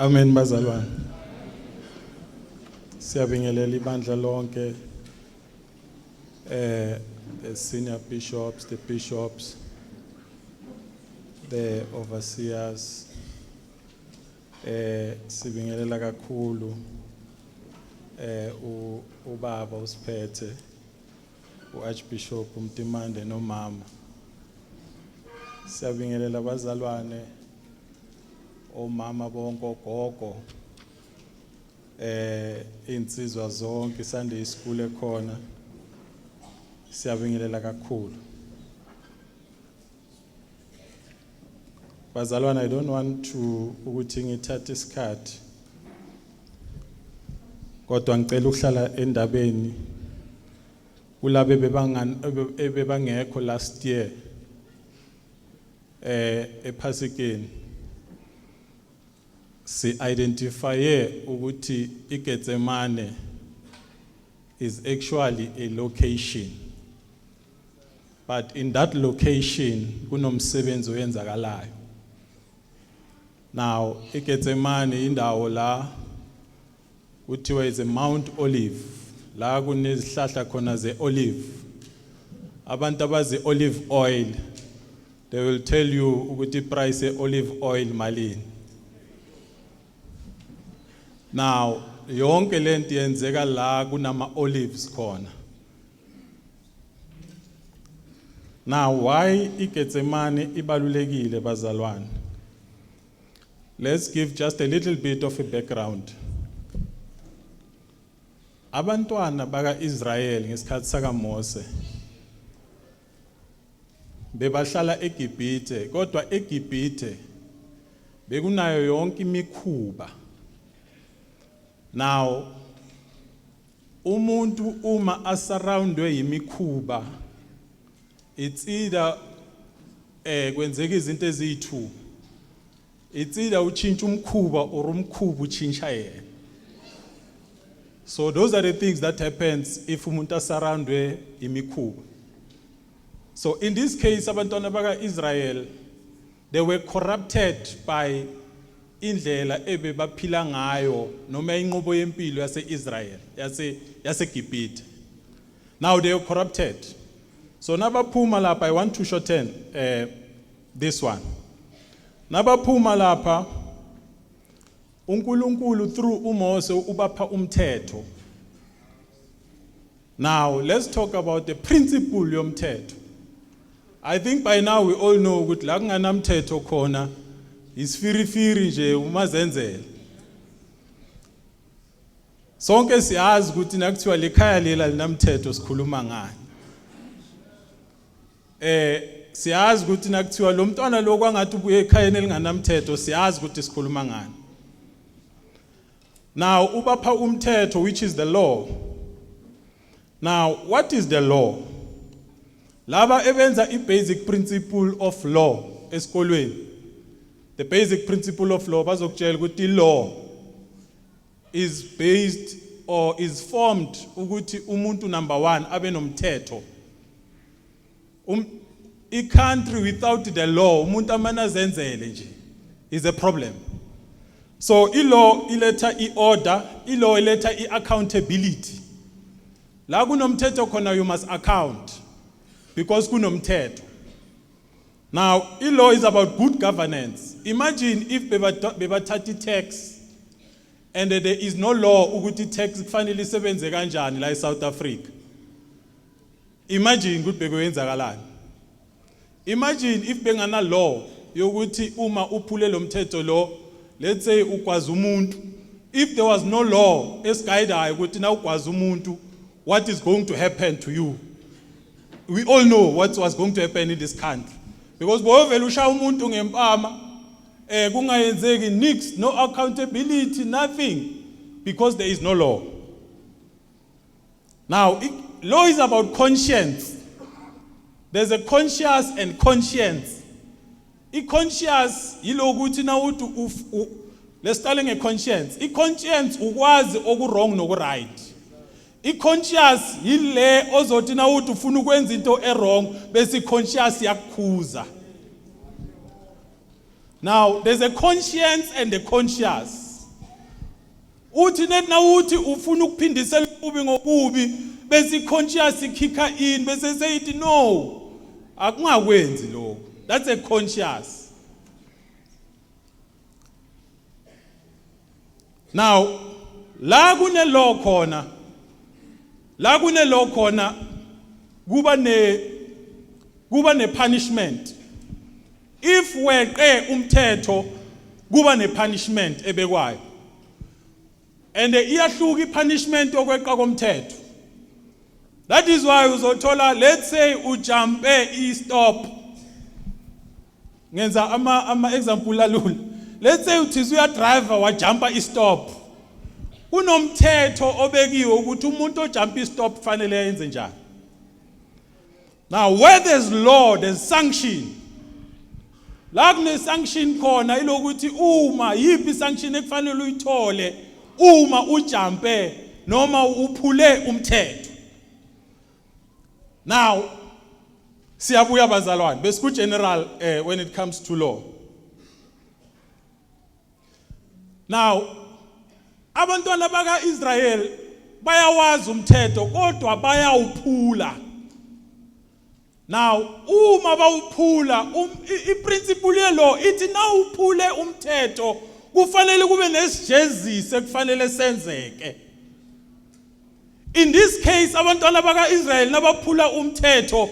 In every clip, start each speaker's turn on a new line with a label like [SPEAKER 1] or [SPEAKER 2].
[SPEAKER 1] Amen bazalwane. Siyabingelela ibandla lonke, the senior bishops, the bishops, the overseers, sibingelela kakhulu ubaba usiphethe uArchbishop Mtimande nomama. Siyabingelela abazalwane, omama bonke, ogogo, insizwa zonke, Sunday school ekhona. Siyabingelela kakhulu. Bazalwane, I don't want to ukuthi ngithathe isikhathi, kodwa ngicela ukuhlala endabeni kulabe bebangekho last year ePhasikeni. Si identify ukuthi iGetsemane is actually a location, but in that location kunomsebenzi oyenzakalayo. Now iGetsemane indawo la kuthiwa is a Mount Olive, la kunezihlahla khona ze olive. Abantu abazi olive oil, they will tell you ukuthi price e olive oil malini. Now yonke lento yenzeka la kunama olives khona. Now why iGetsemane ibalulekile bazalwane? Let's give just a little bit of a background. Abantwana baka Israel ngesikhathi saka Mose bebahlala eGibhithe, kodwa eGibhithe bekunayo yonke imikhuba. Now umuntu uma asurroundwe yimikhuba, it's either kwenzeka izinto ezithu, it's either uchintsha umkhuba or umkhuba uchintsha yena. So those are the things that happens if umuntu asurroundwe yimikhuba. So in this case abantwana baka Israel, they were corrupted by indlela ebebaphila ngayo noma inqubo yempilo yase-Israel yase-Gibhithe. Now they are corrupted. So nabaphuma lapha, I want to shorten this one. Nabaphuma lapha, uNkulunkulu through uMose ubapha umthetho. Now let's talk about the principle yomthetho. I think by now we all know ukuthi la kunganamthetho khona isifirifiri nje umazenzela. Sonke siyazi ukuthi nakuthiwa lekhaya lela linamthetho sikhuluma ngani. Siyazi ukuthi nakuthiwa lo mntwana lo kwangathi ubuye ekhayeni elinganamthetho, siyazi ukuthi sikhuluma ngani. Now ubapha umthetho, which is the law. Now what is the law? Laba ebenza i-basic principle of law esikolweni. The basic principle of law bazokutshela ukuthi law is based or is formed ukuthi umuntu number 1 abe nomthetho. A country without the law, umuntu amanazenzele nje, is a problem. So i-law iletha i-order, i-law iletha i-accountability. La kunomthetho khona you must account because kunomthetho. Now, i-law is about good governance. Imagine if bebathatha tax and there is no law ukuthi tax kufanele isebenze kanjani la eSouth Africa. Imagine ukuthi bekwenzakalani. Imagine if bengana law yokuthi uma uphule lo mthetho lo, let's say ukwazi umuntu, if there was no law esiguidayo ukuthi na ukwazi umuntu, what is going to happen to you? We all know what was going to happen in this country. Because bovela usha umuntu ngempama kungayenzeki nix, no accountability, nothing, because there is no law. Now law is about conscience. There's a conscious and conscience. I-conscious yilo ukuthi na uthi let's start with conscience. I-conscience ukwazi oku wrong noku right. I-conscious yile ozothi na uthi ufuna ukwenza into e-wrong bese i-conscious yakukhuza. Now there's a conscience and a conscious. uthi net na uthi ufuna ukuphindisela ububi ngobubi bese conscious ikhika in bese seyithi no akungakwenzi lokho. That's a conscious. Now la kune law khona kuba ne punishment. If weqe umthetho kuba ne punishment ebekwayo. And iyahluka punishment okweqa komthetho. That is why uzothola, let's say ujumpe stop. Ngenza ama example lalula. Let's say uthi uya driver wajumpa stop. Kunomthetho obekiwe ukuthi umuntu ojumpa stop fanele yenze njani. Now where there's law, there's sanction. La kune sanction khona ilokuthi uma yipi sanction ekufanele uyithole uma ujumpe noma uphule umthetho. Now siyabuya bazalwane besiku general when it comes to law. Now abantwana baka Israel bayawazi umthetho kodwa bayawuphula. Now uma bawuphula iprinciple yelo ithi na uphule umthetho kufanele kube nesijezisi ekufanele senzeke. In this case abantwana baka Israel nabaphula umthetho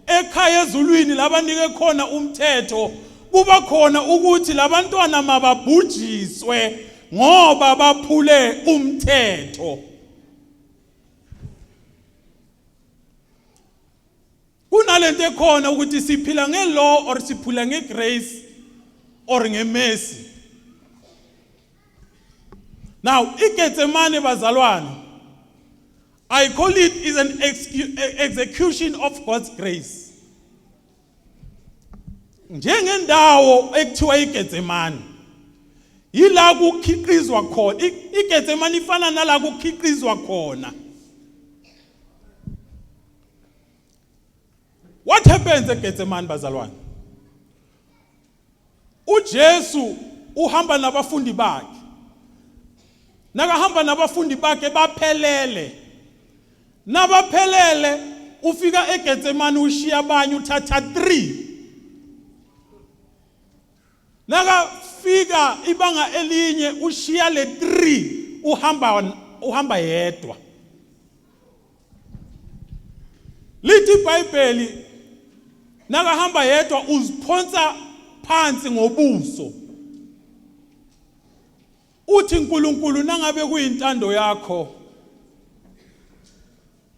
[SPEAKER 1] ekhaya ezulwini labanike khona umthetho kuba khona ukuthi labantwana mababhujiswe ngoba baphule umthetho. Kunalento ekhona ukuthi siphila ngelaw or siphila ngegrace or ngemercy. Now iGetsemane bazalwane, I call it is an execution of God's grace. Njengendawo ekuthiwa iGetsemane yila kukhiqizwa khona. iGetsemane ifana nala kukhiqizwa khona. What happens eGetsemane bazalwane? uJesu uhamba nabafundi bakhe. Nakahamba nabafundi bakhe baphelele. Nabaphelele ufika eGetsemane ushiya abanye uthatha 3. Nakafika ibanga elinye ushiya le 3 uhamba yedwa. Lithi iBhayibheli nakahamba yedwa uziphonsa phansi ngobuso. Uthi uNkulunkulu nangabe kuyintando yakho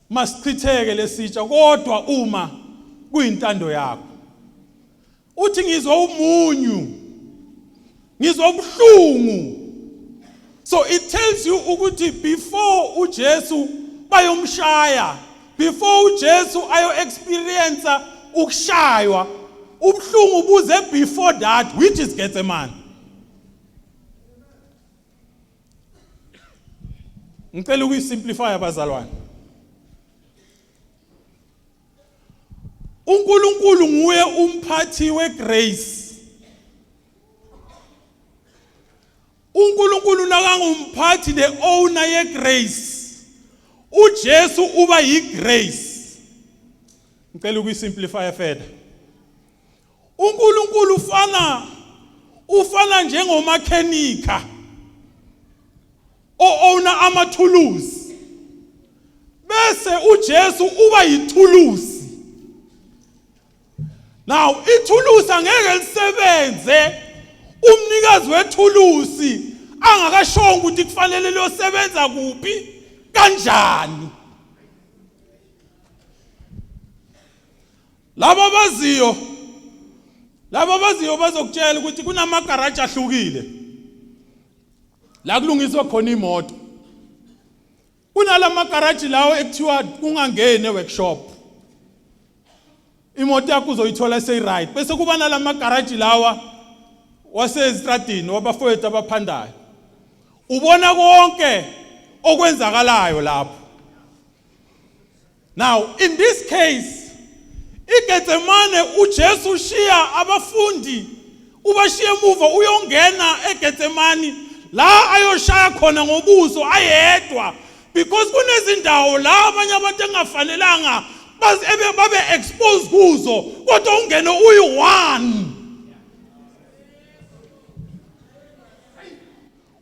[SPEAKER 1] masichitheke lesitsha kodwa uma kuyintando yakho. Uthi ngizwa umunyu, ngizwa ubuhlungu. So it tells you ukuthi before uJesu bayomshaya, before uJesu ayo experience ukushaywa, ubuhlungu buze before that, which is Gethsemane. Ngicela ukuyisimplify abazalwane. uNkulunkulu nguye umphathi wegrace. uNkulunkulu nakangumphathi the owner yegrace. uJesu uba yigrace. Ngicela ukuyisimplify further. uNkulunkulu ufana njengomakhenika owner amathuluzi. Bese uJesu uba yithuluzi. Now ithuluzi angeke lisebenze umnikazi wethuluzi angakashonga ukuthi kufanele liyosebenza kuphi kanjani. Laba baziyo bazokutshela ukuthi kunamagaraji ahlukile la kulungiswa khona imoto. Kunalama garage lawo ekuthiwa kungangene workshop. Imoto yakho uzoyithola sey right. Bese kuba nalama garage lawa wasezitradini wabafowethu abaphandayo. Ubona konke okwenzakalayo lapho. Now in this case iGetsemane uJesu shiya abafundi ubashiye emuva uyongena eGetsemane la ayoshaya khona ngobuso ayedwa, because kunezindawo la abanye abantu engafanelanga babe exposed kuzo kodwa ungene uyi-one.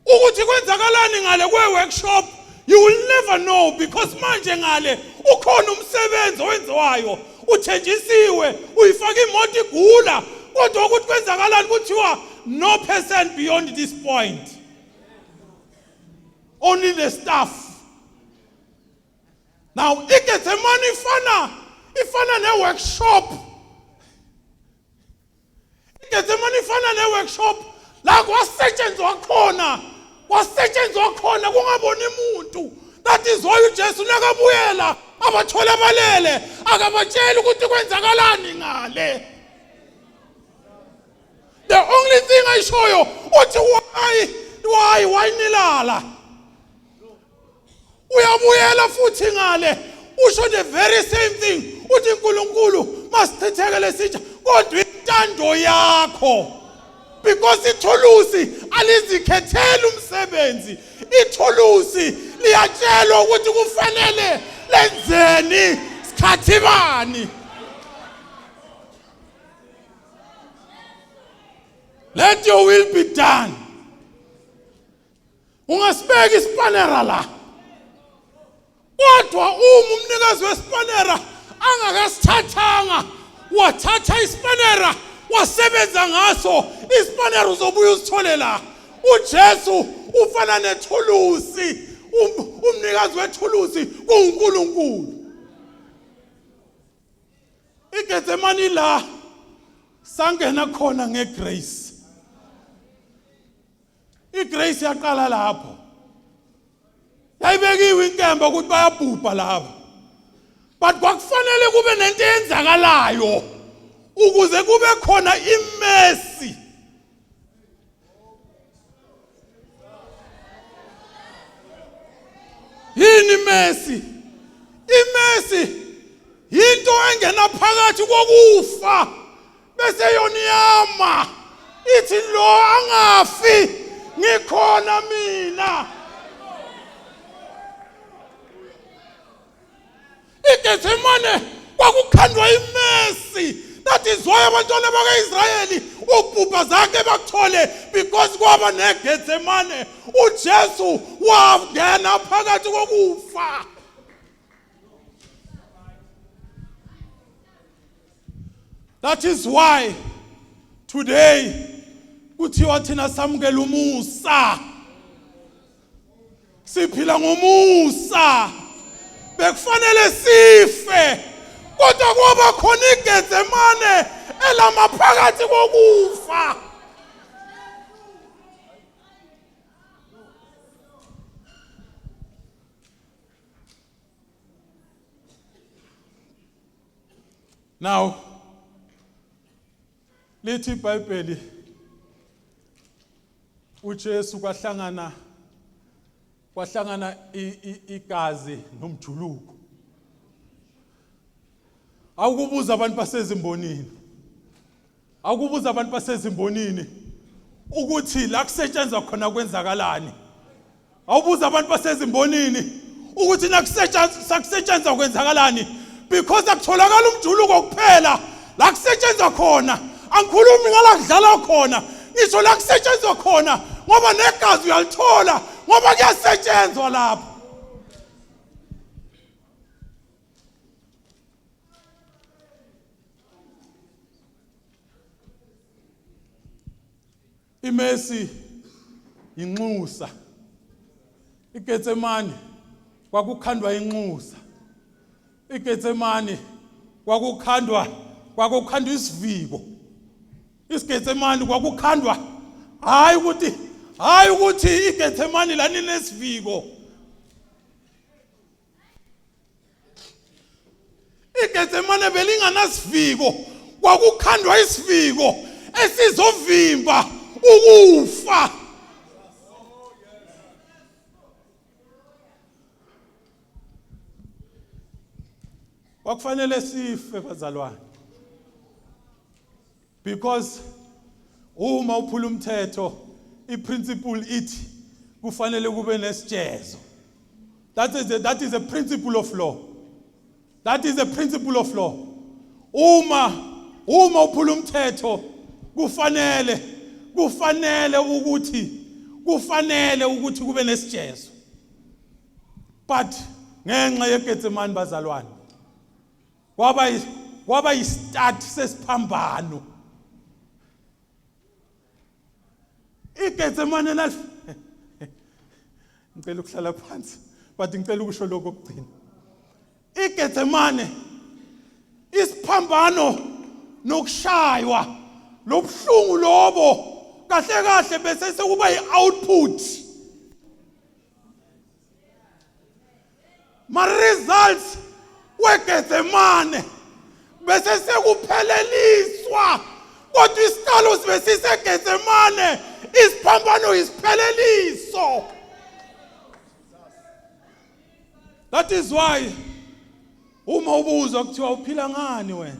[SPEAKER 1] Ukuthi kwenzakalani ngale kwe-workshop, you will never know, because manje ngale ukhona umsebenzi owenziwayo, uthenjisiwe, uyifaka imoto igula, kodwa ukuthi kwenzakalani kuthiwa no person beyond this point, only the staff. Now iGetsemane ifana ne-workshop, iGetsemane ifana ne-workshop la kwasetshenzwa khona kungaboni umuntu. That is why uJesu nakabuyela abathola abalele akabatshela ukuthi kwenzakalani ngale. The only thing I show you, uthi why nilala? Uyabuyela futhi ngale usho the very same thing, uthi uNkulunkulu masichithekele sitsha kodwa intando yakho. Because ithulusi alizikhethela umsebenzi, ithulusi liyatshelwa ukuthi kufanele lenzeni sikhathi bani. Let your will be done. Ungasibeka isipanera la, kodwa umnikazi wesipanera angakasithathanga wathatha isipanera wasebenza ngaso, isipanera uzobuya usithole la. uJesu ufana nethulusi, umnikazi wethulusi kuNkulunkulu. iGetsemane la sangena khona ngegrace. Igrace yaqala lapho, yayibekiwe inkemba ukuthi bayabhubha laba, but kwakufanele kube nento eyenzakalayo ukuze kube khona imesi. Yini imesi? Imesi yinto engena phakathi kokufa bese yoniyama ithi lo angafi ngikhona mina. iGetsemane kwakukhandwa imesi. That is why abantwana baka-Israyeli ubhubha zakhe bakuthole, because kwaba neGetsemane. uJesu wangena phakathi kokufa. That is why today kuthiwa thina samukela umusa, siphila ngomusa. Bekufanele sife kodwa kwaba khona iGetsemane elamaphakathi kokufa. Now lithi iBhayibheli uJesu kwahlangana igazi nomjuluko. Awukubuza abantu basezimbonini, awukubuza abantu basezimbonini ukuthi la kusetshenzwa khona kwenzakalani. Awubuza abantu basezimbonini ukuthi nakusetshenzwa kwenzakalani, because akutholakala umjuluko kuphela la kusetshenzwa khona. Angikhulumi ngala kudlala khona, ngisho la kusetshenzwa khona ngoba negazi uyalithola ngoba kuyasetshenzwa lapho. Imesi inxusa. iGetsemane kwakukhandwa inxusa. iGetsemane kwakukhandwa isiviko. iGetsemane kwakukhandwa hayi ukuthi iGetsemane lani nesiviko. iGetsemane belinganasiviko, kwakukhandwa isiviko esizovimba ukufa. Kwakufanele sife bazalwane, because uma uphula umthetho, iprinciple ithi kufanele kube nesijezo. That is a principle of law. That is a principle of law. Uma uphula umthetho kufanele ukuthi kube nesijezo. But ngenxa yeGetsemane bazalwane kwaba yistart sesiphambano. iGetsemane ngicela ukuhlala phansi but ngicela ukusho lokho kokugcina. iGetsemane isiphambano nokushaywa lobuhlungu lobo kahle bese sekuba i-output. Ma results weGetsemane bese sekupheleliswa kodwa isiqalo sibe siseGetsemane isiphambano isipheleliso. That is why uma ubuzwa kuthiwa uphila ngani wena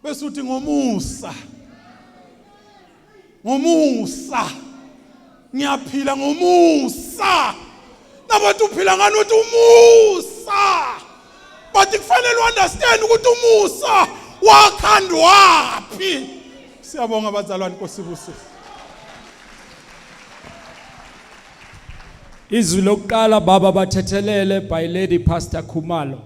[SPEAKER 1] bese uthi ngomusa ngiyaphila ngomusa. Nabathi uphila ngani uthi umusa. But kufanele understand ukuthi umusa wakhandwaphi. Siyabonga abazalwane Nkosi ibusise.
[SPEAKER 2] Izwi lokuqala baba bathethelele by Lady Pastor Khumalo.